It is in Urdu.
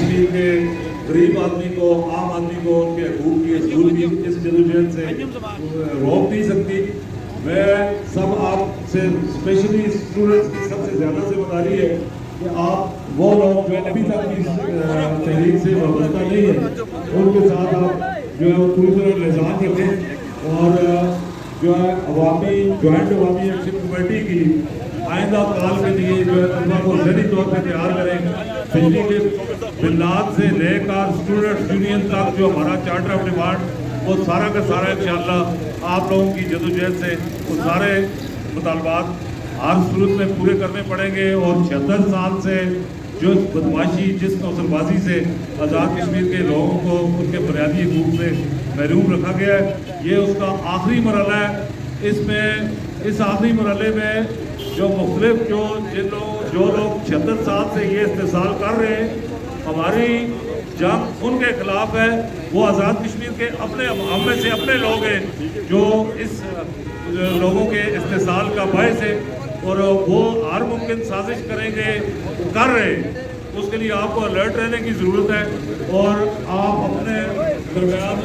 کشمیر کے غریب آدمی کو، عام آدمی کو ان کے حقوق کی حصول کی اس جدوجہد سے روک نہیں سکتی۔ میں سب آپ سے اسپیشلی اسٹوڈنٹس کی سب سے زیادہ ذمہ داری ہے کہ آپ وہ لوگ جو ابھی تک اس تحریک سے وابستہ نہیں ہیں ان کے ساتھ آپ جو ہے پوری طرح لحاظ رکھیں، اور جو ہے جوائنٹ عوامی ایکشن کمیٹی کی آئندہ کال کے لیے جو ہے طلبا کو ذہنی طور پہ تیار کریں۔ بجلی کے بلات سے لے کر اسٹوڈنٹس یونین تک جو ہمارا چارٹر آف ڈیمانڈ، وہ سارا کا سارا انشاءاللہ آپ لوگوں کی جدوجہد سے وہ سارے مطالبات ہر صورت میں پورے کرنے پڑیں گے۔ اور 76 سال سے جو بدماشی، جس نوسل بازی سے آزاد کشمیر کے لوگوں کو ان کے بنیادی حقوق سے محروم رکھا گیا ہے، یہ اس کا آخری مرحلہ ہے۔ اس آخری مرحلے میں جو مختلف جو لوگ 76 سال سے یہ استحصال کر رہے ہیں، ہماری جنگ ان کے خلاف ہے۔ وہ آزاد کشمیر کے اپنے ہم میں سے اپنے لوگ ہیں جو اس لوگوں کے استحصال کا باعث ہے، اور وہ ہر ممکن سازش کریں گے، کر رہے ہیں۔ اس کے لیے آپ کو الرٹ رہنے کی ضرورت ہے، اور آپ اپنے درمیان